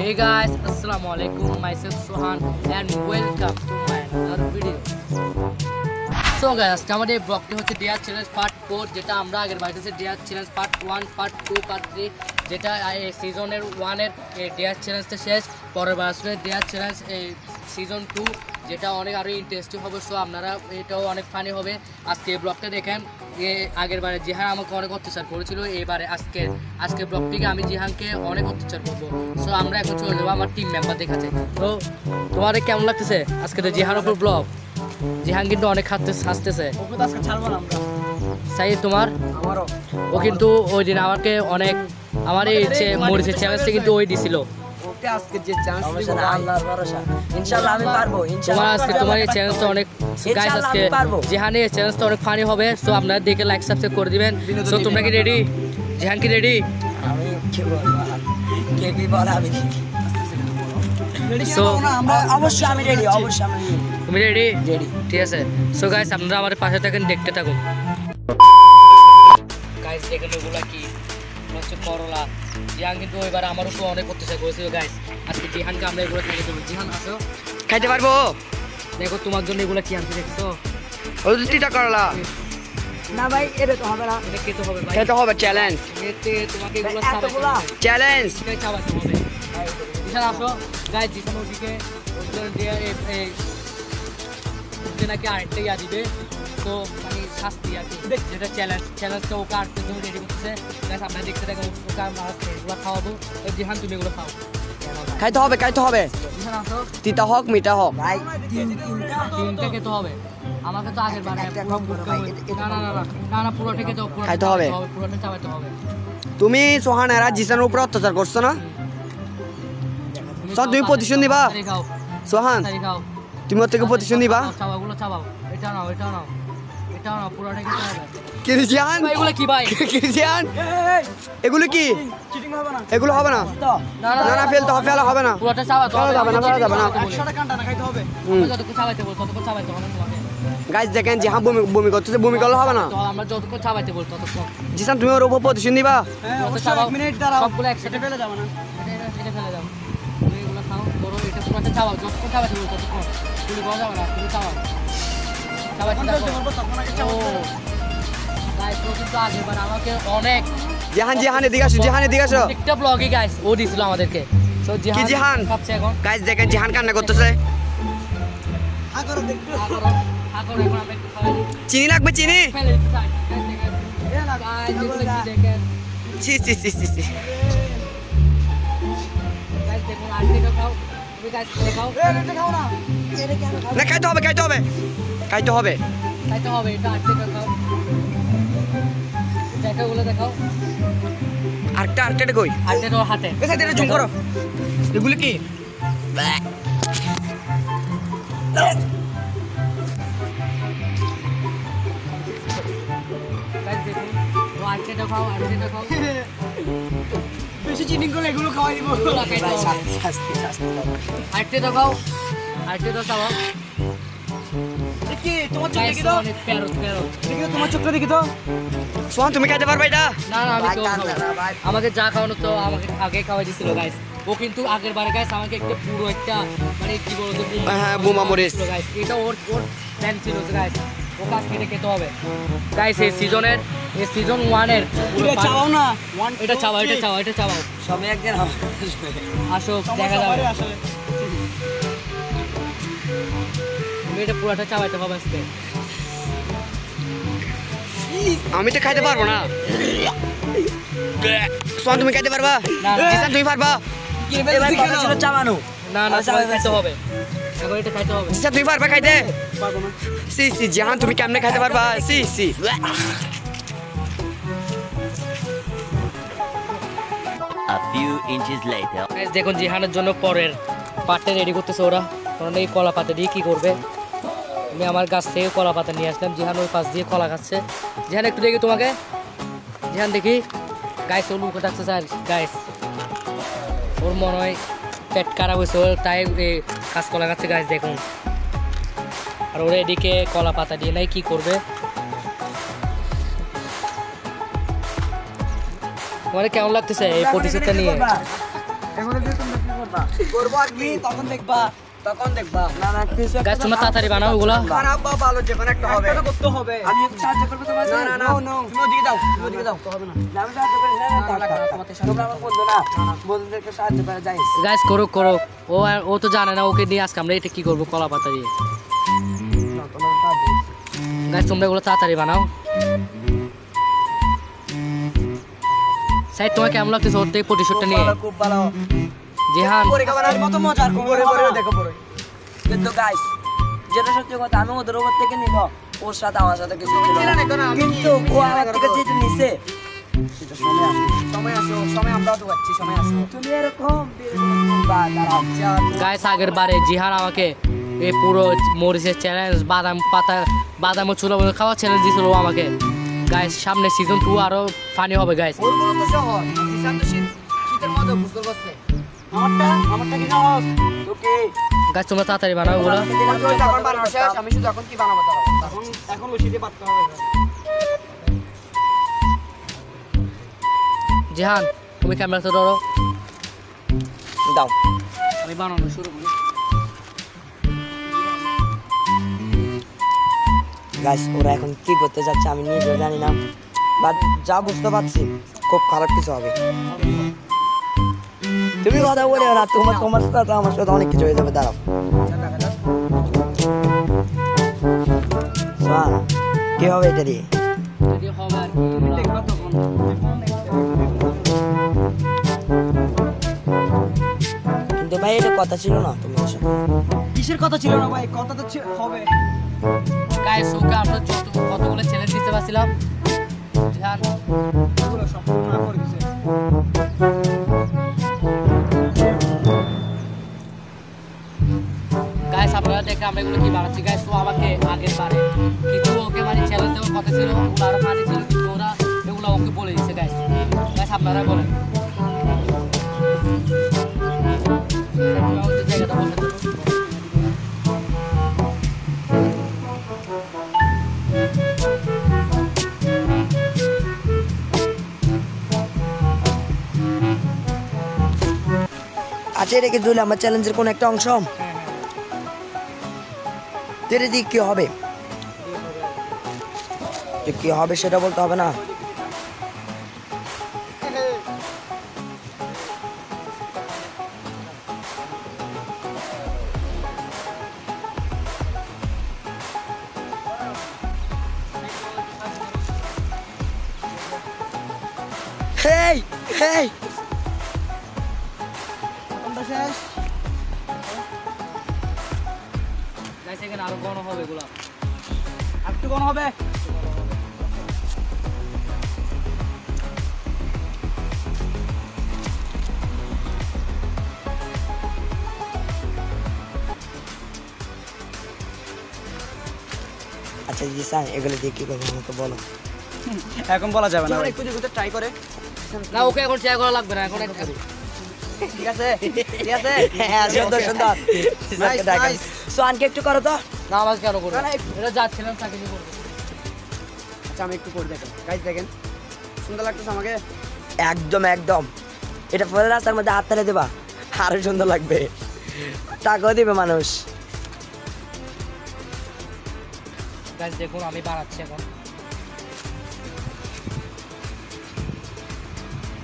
Hey guys, Assalamualaikum. Myself Sohan and welcome to my another video. So guys, আমাদের ব্লগটি হচ্ছে deer challenge part 4 যেটা আমরা আগের বাইরেছে dear challenge part 1, part 2, part 3 যেটা সিজনের 1 এর ডিয়ার চ্যালেঞ্জটা শেষ। পরের বার আসলে ডিয়ার চ্যালেঞ্জ সিজন 2 যেটা অনেক আরো ইন্টারেস্টিং হবে। সো আপনারা এটাও অনেক ফানি হবে। আজকে ব্লগটা দেখেন আগের বারে জিহান আমাকে অনেক অত্যাচার করেছিল, এবারে আজকে ব্লগটিকে আমি জিহানকে অনেক অত্যাচার করবো। সো আমরা এখন চলে যাবো আমার টিম মেম্বার দেখাতে। তো তোমাদের কেমন লাগতেছে আজকে তো জিহান উপর ব্লগ? জিহান কিন্তু অনেক হাসতেছে। সাই তোমার ও কিন্তু ওই দিন আমাকে অনেক আমার এই মরিচের চ্যালেঞ্জটা কিন্তু ওই দিছিল। আজকে যে চান্স আল্লাহর ভরসা ইনশাআল্লাহ আমি পারবো। ইনশাআল্লাহ আজকে তোমার এই চ্যালেঞ্জটা অনেক গাইস আজকে জিহানের এই চ্যালেঞ্জটা অনেক ফানি হবে। সো আপনারা দেখে লাইক সাবস্ক্রাইব করে দিবেন। সো তোমরা কি রেডি? জিহান কি রেডি? আমি কি বলবো, কে কি বল আমি রেডি। সো আমরা অবশ্যই আমি রেডি, অবশ্যই আমি তুমি রেডি? রেডি, ঠিক আছে। সো গাইস আপনারা আমাদের পাশে থাকেন, দেখতে থাকুন। গাইস দেখেন এগুলা কি হচ্ছে করলা। জিহান কিন্তু এবার আমার উপর অনেক অত্যাচার করেছিল গাইস। আজকে জিহানকে আমরা এগুলো খাইতে দেবো। জিহান আসো, খাইতে পারবো। দেখো তোমার জন্য এগুলো কি আনতে দেখছো? ওই দুটিটা করলা না ভাই, এটা তো হবে না, এটা খেতে হবে ভাই, এটা হবে চ্যালেঞ্জ। এতে তোমাকে এগুলো খাওয়াতে হবে, চ্যালেঞ্জ এটাই খাওয়াতে হবে। জিহান আসো গাইস, জিহান ওদিকে ওদের দিয়ে ওদের নাকি আরেকটা ইয়া দিবে। তো মানে শাস্তি আর কি, যেটা চ্যালেঞ্জটা ওকে আটকে জন্য রেডি করতেছে। গাইস আপনারা দেখতে থাকুন, ওকে আমরা এগুলো খাওয়াবো। জিহান তুমি এগুলো খাও। খাইতে হবে, খাইতে হবে। জিহান আসো, তিতা হোক মিঠা হোক ভাই, তিনটা খেতে হবে। আমাকে তো আগের বার না পুরোটা খেতে হবে, খাইতে হবে, পুরোটা চাবাতে হবে। তুমি সোহান এরা জিসানের উপর অত্যাচার করছো না? তুমি প্রতিশোধ নিবা সোহান, তুমি ওর থেকে প্রতিশোধ নিবা। চাবাগুলো চাবাও, এটা নাও, এটা নাও, এটা নাও, পুরোটা খেতে হবে। ক্রিশ্চিয়ান এগুলো কি ভাই? ক্রিশ্চিয়ান এগুলো কি? এগুলো হবে না, না না ফেলতে হবে, ফেলা হবে না, পুরোটা চাবাতে হবে, যাবে না, ফেলা যাবে না। 100টা কাঁটা না খাইতে হবে, যতক্ষণ চাবাইতে বল ততক্ষণ চাবাইতে হবে তোমাকে। গাইস দেখেন জিহান বমি করতেছে, বমি করলে হবে না। তো আমরা যতক্ষণ চাবাইতে বল ততক্ষণ। জিসান তুমি ওর উপর প্রতিশোধ নিবা। এক মিনিট দাঁড়াও, সবগুলো একসাথে ফেলে যাবে না, এটা ফেলে দাও। তুমি এগুলো খাও, ধরো এটা পুরোটা চাবাও, যতক্ষণ চাবাইতে বল ততক্ষণ। তুমি বলা যাবে না, তুমি চাবাও, চাবাইতে থাকো। ও গাইস ও কিন্তু আগেরবার আমাকে অনেক জিহান এদিকে আসো, জিহান এদিকে আসো। একটা ব্লগে গাইস ও দিছিল আমাদেরকে। সো জিহান খাচ্ছে এখন। গাইস দেখেন জিহান কান্না করতেছে। আগরো এখন আমরা একটু খাওয়াই। চিনি লাগবে, চিনি। ফেলে দিতে চাই গাইস, এগুলো কি দেখেন ছি ছি ছি ছি ছি। গাইস দেখুন, আজকে খাও তুমি গাইস, খাও। এটা খাও না, এটা কেন খাও? না খাইতে হবে, খাইতে হবে, খাইতে হবে, খাইতে হবে। এটা আজকে খাও, দেখাগুলো দেখাও। আরেকটা কই? আজকে তোর হাতে এসে এটা জুম করো। এগুলো কি? গাইস দেখুন, ও আজকে খাও, আজকে খাও। বেশি চিনি করলে এগুলো খাওয়াই দিব ভাই, শাস্তি আজকে খাও, আজকে তো খাও। কি তোমার চোখ দেখি তো? প্যারট দেখি তো তোমার চোখটা দেখি তো। সোহান তুমি খাইতে পারবে এটা? না না, আমি কেউ খাবো না। আমাকে যা খাওয়ানো তো আমাকে আগে খাওয়াই দিছিল গাইস। ও কিন্তু আগের বারে গাইস আমাকে একটা পুরো একটা মানে কি বলতো, হ্যাঁ বোমা মরিচ গাইস। এটা ওর প্ল্যান ছিল গাইস, ও কাজ কেটে খেতে হবে গাইস। এই সিজন 1 এর এটা চাও না, এটা চাবাও, এটা চাবাও, এটা চাবাও। সবাই একদিন আসো দেখা যাবে। তুমি এটা পুরোটা চাবাইতে হবে আজকে। আমি তো খাইতে পারবো না। সোহান তুমি খাইতে পারবা? জিসান তুমি পারবা? চাবানো না না, খাইতে হবে, এখন এটা খাইতে হবে। জিসান তুমি পারবা খাইতে? পারবো না। সি সি জিহান তুমি কেমনে খাইতে পারবা? See see A few inches later. Guys দেখুন জিহানের জন্য পরের পাটটা রেডি করতেছে ওরা। কারণ এই কলা পাতা দিয়ে কি করবে। আমি আমার গাছ থেকে কলা পাতা নিয়ে আসলাম, জিহান ওই পাশ দিয়ে কলা খাচ্ছে। জিহান একটু দেখি তোমাকে, জিহান দেখি। গাইস ওর মুখে থাকছে স্যার গাইস, ওর মনে হয় পেট খারাপ হয়েছে, ওর তাই কাঁচ কলা খাচ্ছে গাইস দেখুন। আর ওরা এদিকে কলা পাতা দিয়ে নাই কি করবে। তোমার কেমন লাগতেছে এই প্রতিশোধটা নিয়ে? না করবো আর কি তখন দেখবা তখন দেখবা না না কিছু গাইস তোমরা তাড়াতাড়ি বানাও ওগুলা খারাপ বা ভালো যে কোনো একটা হবে একটা করতে হবে আমি একটু সাহায্য করবো তোমার না না না তুমি ওদিকে যাও তুমি ওদিকে যাও হবে না আমি সাহায্য করি না তোমরা আমার বন্ধু না বন্ধুদেরকে সাহায্য করা যায় গাইস করো করো ও তো জানে না ওকে নিয়ে আজকে আমরা এটা কি করবো কলা পাতা দিয়ে তোমার সাহায্য গাইস তোমরা এগুলো তাড়াতাড়ি বানাও সাইড তোমার কেমন লাগতেছে ওর থেকে প্রতিশোধটা নিয়ে খুব ভালো জিহান পরে খাবার মতো মজার পরে পরে দেখো পরে কিন্তু গাইস যেটা সত্যি কথা আমি ওদের উপর থেকে নিব ওর সাথে আমার সাথে কিছু ছিল ছিলে না। না, কেন আমি কিন্তু ও আমার থেকে যেটা নিছে সেটা সময় আসবে সময় আমরাও তো পাচ্ছি সময় আসো তুমি এরকম বা দাঁড়াও গাইস আগের বারে জিহান আমাকে এই পুরো মরিচের চ্যালেঞ্জ বাদাম ও চুলা খাওয়া চ্যালেঞ্জ দিয়েছিল ও আমাকে গাইস সামনে সিজন 2 আরো ফানি হবে গাইস ওরগুলো তো সহজ কিষান তো শীতের মধ্যে বুঝতে পারছে আমারটা কি সহজ তোকে গাইস তোমরা তাড়াতাড়ি বানাও ওগুলো এখন বানানো শেষ আমি শুধু এখন কি বানাবো তাহলে এখন ওষুধে পাততে হবে জিহান তুমি ক্যামেরাতে ধরো দাও আমি বানানো শুরু করি গাইস ওরা এখন কি করতে যাচ্ছে আমি নিজেও জানি না বাট যা বুঝতে পারছি খুব খারাপ কিছু হবে তুমি কথা বলে না তোমার সাথে আমার সাথে অনেক কিছু হয়ে যাবে দাঁড়াও সোহান কি হবে এটা দিয়ে যদি হবে আর কি দেখবা তখন কিন্তু ভাই এটা কথা ছিল না তোমার সাথে কিসের কথা ছিল না ভাই কথা তো হবে গাইস ওকে আমরা কতগুলো চ্যালেঞ্জ দিতে পারছিলাম জিহান এগুলো সম্পূর্ণ না করে দিছে গাইস আপনারা দেখে আমরা এগুলো কি বানাচ্ছি গাইস ও আমাকে আগের বারে কিন্তু ওকে মানে চ্যালেঞ্জ দেওয়ার কথা ছিল ওগুলো আরো ফানি ছিল কিন্তু ওরা এগুলো ওকে বলে দিচ্ছে গাইস গাইস আপনারা বলেন জায়গাটা বলতে আচ্ছা এটা কি দুলে আমার চ্যালেঞ্জের কোন একটা অংশ তেরে দিক কি হবে যে কি হবে সেটা বলতে হবে না হেই হেই গাইস এখানে আরো গণ হবে এগুলো একটু কোন হবে আচ্ছা জিসান এগুলো দিয়ে কি করবো আমাকে বলো এখন বলা যাবে না একটু দেখতে ট্রাই করে না ওকে এখন ট্রাই করা লাগবে না এখন ঠিক আছে ঠিক আছে হ্যাঁ সুন্দর সুন্দর Nice, nice. সোহানকে একটু করো তো না আমাকে কেন করবে না, না, এটা যাচ্ছিলাম তাকে নিয়ে করবে আচ্ছা আমি একটু করে দেখেন গাইস দেখেন সুন্দর লাগতেছে আমাকে একদম একদম এটা পরে রাস্তার মধ্যে হাত তালে দেবা আরো সুন্দর লাগবে টাকাও দিবে মানুষ গাইস দেখুন আমি বানাচ্ছি এখন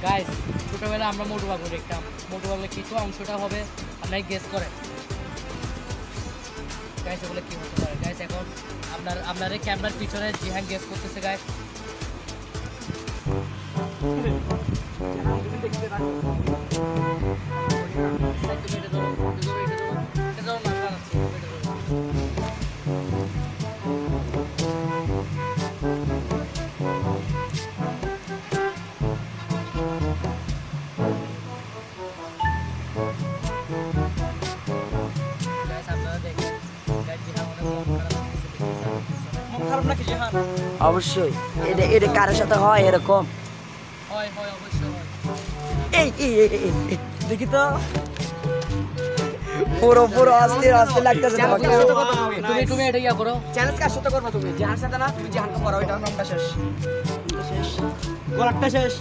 গাইস ছোটবেলায় আমরা মোটু পাগল দেখতাম মোটু পাগলের কিছু অংশটা হবে আপনারা গেস করেন গাইস ওগুলো কি হতে পারে গাইস এখন আপনার ক্যামেরার পিছনে জিহান গেস করতেছে গাইস মন খারাপ নাকি জিহান অবশ্যই এটা এটা কারোর সাথে হয় এরকম হয় অবশ্যই হয় এই এই এই, এই, এই, দেখি তো পুরো পুরো অস্থির অস্থির লাগতেছে তোমাকে তুমি এটা ইয়া করো চ্যালেঞ্জ কার সাথে করবে তুমি জিহান সাথে না তুমি জিহানকে করো এটা নামটা শেষ শেষ গোলাপটা শেষ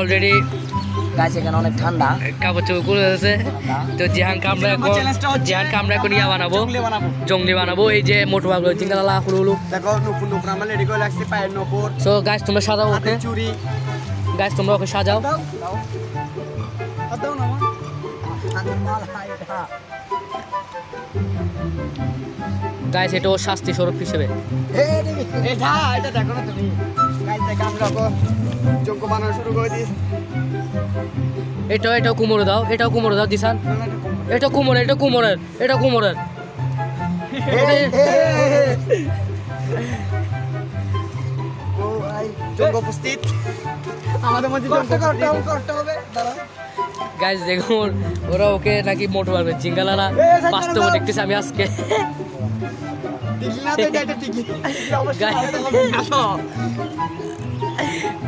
অলরেডি গাইস এখানে অনেক ঠান্ডা। কাপড় চোপড় খুলে গেছে। তো জিহানকে আমরা এখন ইয়া বানাবো, জঙ্গলি বানাবো। এই যে মোটু পাগল জিঙ্গালা হুলুলু। দেখো নুপুর নুপুর আমার রেডি করে লাগছে পায়ের নুপুর। সো গাইস তোমরা সাজাও ওকে, চুরি গাইস তোমরা ওকে সাজাও। দাও না গাইস এটা ওর শাস্তি স্বরূপ হিসেবে। এটা দেখো না তুমি গাইস দেখো আমরা যোগ্য বানানো শুরু করে দিয়েছি। এটাও কুমোরে দাও, এটাও কুমোরে দাও দিশান। এটা কুমোরের, এটা কুমোরের। ও ভাই যোগ্য উপস্থিত আমাদের মধ্যে করতে হবে দাঁড়া। গাইস দেখুন ওরা ওকে নাকি মোটু পারবে জিঙ্গালারা বাস্তবে দেখতেছি আমি আজকে।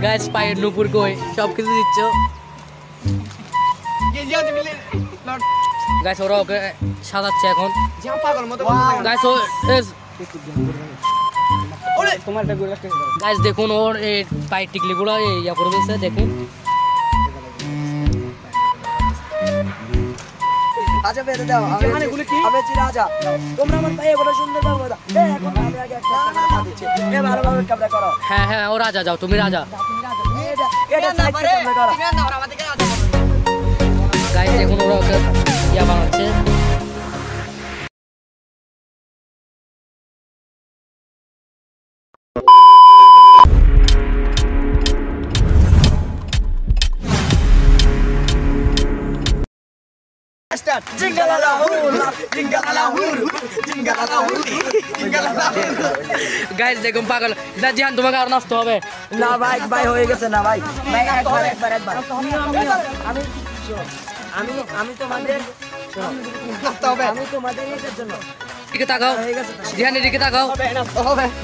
গাইস পায়ের নুপুর কই সব কিছু দিচ্ছ। গাইস ওরা ওকে সাজাচ্ছে এখন। গাইস ও গাইস দেখুন ওর এই পায়ের টিকলিগুলো ইয়া করে দিয়েছে দেখুন। আচ্ছা বেঁধে দাও। আমি চিরাজা, তোমরা আমার পায়ে বড় সুন্দর ভাবে দাও। এখন আমি আগে একটা দিচ্ছি। ভালোভাবে কামড়া করো। হ্যাঁ ও রাজা, যাও তুমি রাজা। এটা সাইড থেকে কামড়া করো। গাইস এখন ওরা ওকে ইয়া বানাচ্ছে। গাইস দেখুন পাগল জিহান তোমাকে আর নাচতে হবে না ভাই, ভাই হয়ে গেছে না ভাই। ভাই একবার আমি তোমাদের আমি তোমাদের এটার জন্য দিকে তাকাও, জিহানের দিকে তাকাও,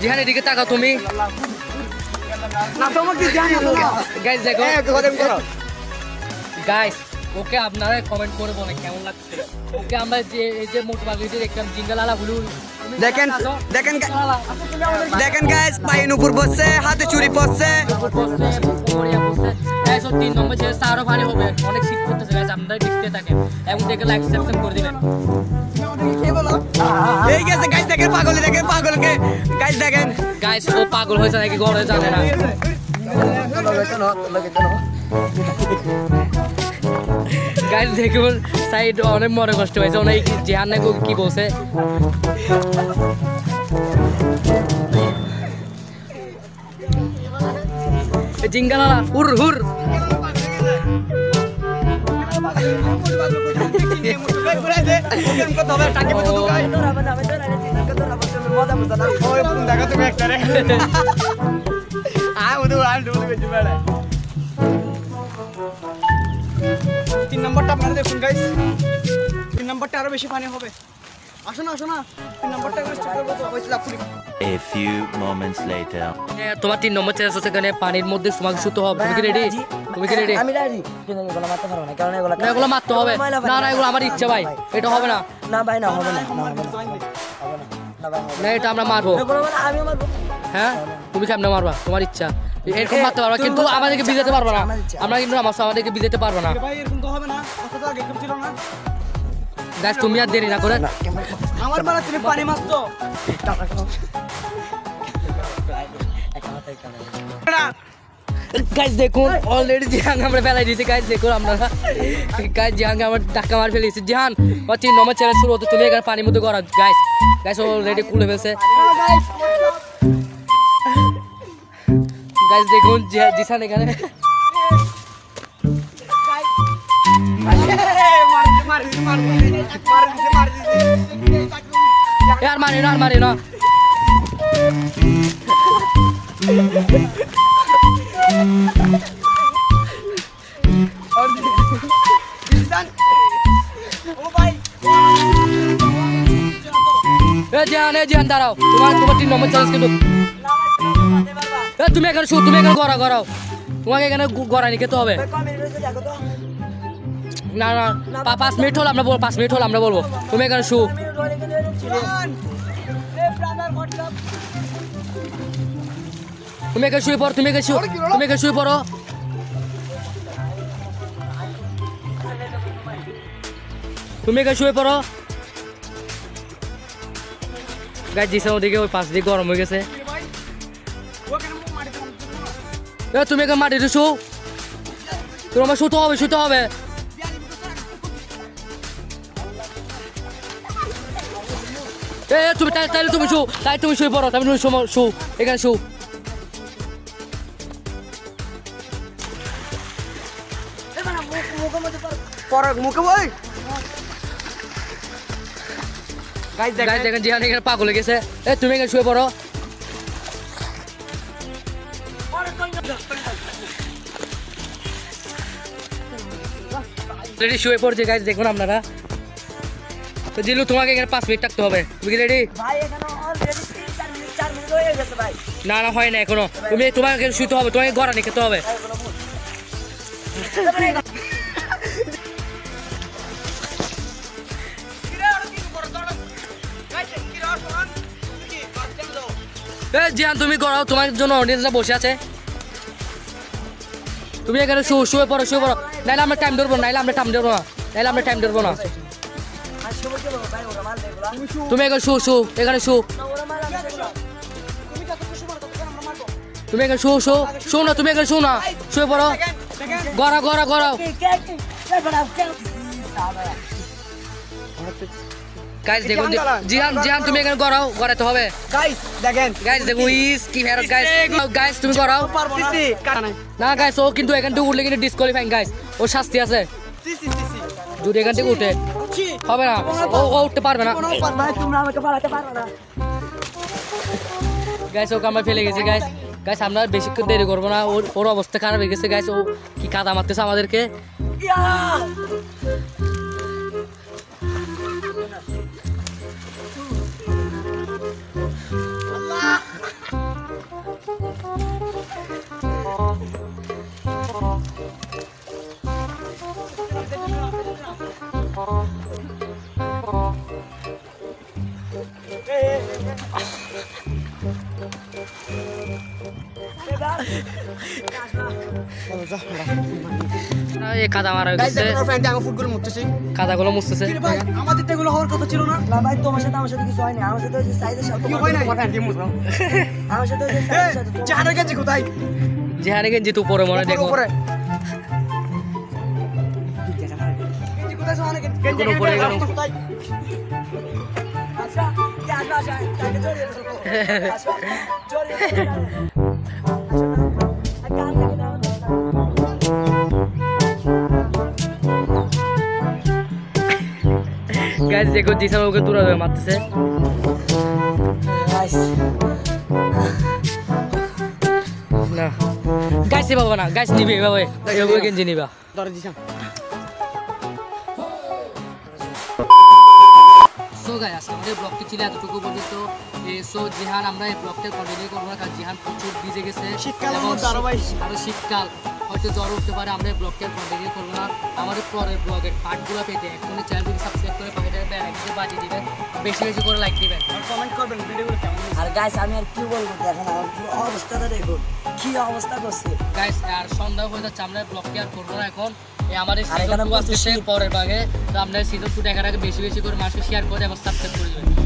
জিহানের দিকে তাকাও তুমি। গাইস দেখো গাইস ওকে আপনারা কমেন্ট করে বলেন কেমন লাগছে ওকে। আমরা যে এই যে মোটু পাগলিতে দেখলাম জিঙ্গালালা হুলু। দেখেন গাইস পায়ে নুপুর বসছে, হাতে চুরি পড়ছে। গাইস 3 নম্বর ছেলে আরো ভারী হবে, অনেক শীত করতেছে গাইস। আপনারা দেখতে থাকেন এবং দেখে লাইক সাবস্ক্রাইব করে দিবেন। এই গেছে গাইস দেখেন পাগলকে গাইস দেখেন। গাইস ও পাগল হয়েছে নাকি ঘরে জানে না। গাইস দেখুন সাইড অনেক মনে কষ্ট হয়েছে। অনেক জিহান নাকি কি বলছে জিঙ্গালালা হুর হুর। তিন নম্বরটা আপনারা দেখুন গাইস, 3 নম্বরটা আরো বেশি পানি হবে। আসো না 3 নম্বরটা A few moments later. তোমার 3 নম্বর চ্যালেঞ্জ আছে, এখানে পানির মধ্যে তোমাকে শুতে হবে। তুমি কি রেডি? আমি রেডি, কিন্তু এগুলো মারতে পারবো না, কারণ এগুলো না এগুলো মারতে হবে। না এগুলো আমার ইচ্ছা ভাই, এটা হবে না। না ভাই না হবে না, না এটা আমরা মারবো। আমিও মারবো। হ্যাঁ তুমি কেমনে মারবা? তোমার ইচ্ছা, এরকম মারতে পারবা কিন্তু আমাদেরকে বিজাতে পারবো না। আমরা কিন্তু আমাদেরকে বিজাতে পারবো না। ভাই এরকম তো হবে না, কথা তো আগে ছিল না। গাইস তুমি আর দেরি না করে আমার বেলা তুমি পানি মারছো। গাইস দেখুন অলরেডি জিহান আমরা ফেলাই দিয়েছি। গাইস দেখুন আমরা গাইস জিহান আমরা ধাক্কা মার ফেলেছি। জিহান 3 নম্বর চ্যালেঞ্জ শুরু হতো, তুমি এখানে পানির মধ্যে করা। গাইস অলরেডি খুলে ফেলছে। গাইস দেখুন জিহান এখানে আর মারি না জিহান দাঁড়াও, তোমার 3 নম্বর চ্যালেঞ্জ কিন্তু তুমি এখানে গড়াও। তোমাকে এখানে গড়ানি খেতে হবে। না 5 মিনিট হলো আমরা বলবো, 5 মিনিট হলো আমরা বলবো। তুমি এখানে শুয়ে পড়ো। তুমি এখানে শুয়ে পড়ো গাইস জিসান ওদিকে ওই পাশ দিয়ে গরম হয়ে গেছে ভাই ও কেন মাটিতে নামছে? তুমি এখানে মাটিতে শু তোমার শুতে হবে তুমি তাইলে তুমি শুয়ে পড়ো তুমি শু এখানে শু মুখে বই গাইস গাইস দেখেন জিহান এখানে পাগল হয়ে গেছে তুমি এখানে শুয়ে পড়ো রেডি শুয়ে পড়ছে গাইস দেখুন আপনারা তো জিলু তোমাকে এখানে 5 মিনিট থাকতে হবে তুমি কি রেডি ভাই এখানে অলরেডি 4 মিনিট হয়ে গেছে ভাই না হয় না এখনো তোমাকে শুতে হবে তোমাকে গড়া নিয়ে খেতে হবে জিহান তুমি গড়াও তোমার জন্য অডিয়েন্সরা বসে আছে তুমি এখানে শুয়ে পড়ো নাইলে আমরা টাইম ধরবো না আর শুভ কি বলবো ভাই ওরা মাল দেখলা তুমি এখানে এখানে ওরা মাল আমি দেখলা তুমি যত খুশি করো ততক্ষণ আমরা মারবো তুমি এখানে শো না তুমি এখানে না শুয়ে পড়ো গড়াও কে বাড়াও কে সাবা গাইস দেখুন জিহান তুমি এখানে গড়াতে হবে গাইস দেখেন গাইস দেখুন ইস কি ফেরত গাইস তুমি গড়াও পারবো না কাটা নাই না গাইস ও কিন্তু এখান থেকে উঠলে কিন্তু ডিসকোয়ালিফাইং গাইস ও শাস্তি আছে সি যদি এখান থেকে উঠে ছি হবে না ও উঠতে পারবে না ভাই তোমরা আমাকে পালাতে পারো না গাইস ওকে আমরা ফেলে গেছি গাইস আমরা বেশিক্ষণ দেরি করবো না ওর অবস্থা খারাপ হয়ে গেছে গাইস ও কি কাদা মারতেছে আমাদেরকে ইয়া এই কাদা মারা হয়ে গাইস গেছে দেখুন ফ্রেন্ড আমি ফুটবল মুততেছি কাদাগুলো মুছতেছে কি রে ভাই আমাদের তো এগুলো হওয়ার কথা ছিল না না ভাই তোমার সাথে কিছু হয়নি আমার সাথে ওই যে সাইদের সাথে কি হয় না আমার ফ্রেন্ড মুতলাম আমার সাথে ওই যে সাইদের সাথে জাহানের কাছে কোথায় যেখানে গেঞ্জি তো উপরে মনে হয়, দেখো উপরে গেঞ্জি কোথায় জাহানের গেঞ্জি উপরে গেল। কোথায় আচ্ছা কে আসা তাকে জড়িয়ে ধরো আচ্ছা জড়িয়ে ধরো আচ্ছা কান লাগে না গাইস দেখো জিসান ওকে দূরে ধরে মারতেছে গাইস না গাইস বাবা না গাইস নিবে বাবা ওই গেঞ্জি নিবা ধরে দিছাম সো গাইস আজকে আমাদের ব্লগটি ছিল এতটুকু পর্যন্ত সো জিহান আমরা এই ব্লগটা কন্টিনিউ করবো না কারণ জিহান প্রচুর ভিজে গেছে শীতকালের এবং মধ্যে আরো ভাই। আরো শীতকাল হয়তো জ্বর উঠতে পারে আমরা এই ব্লগটা কন্টিনিউ করবো না আমাদের পরের ব্লগের পার্টগুলো পেতে এখনই চ্যানেলটিকে সাবস্ক্রাইব করে পাখিটা বেল বাজিয়ে দিবেন বেশি করে লাইক দিবেন আর কমেন্ট করবেন ভিডিওগুলো কেমন হয়েছে। আর গাইস আমি আর কি বলবো দেখেন আমার পুরো অবস্থাটা দেখুন কি অবস্থা করছে গাইস আর সন্ধ্যা হয়ে যাচ্ছে আমরা ব্লগটি আর করবো না এখন আমাদের আর সিজন এখানে 2 আসছে পরের ভাগে তো আপনারা সিজন 2 দেখার আগে বেশি করে মানুষকে শেয়ার করে এবং সাবস্ক্রাইব করে দেবেন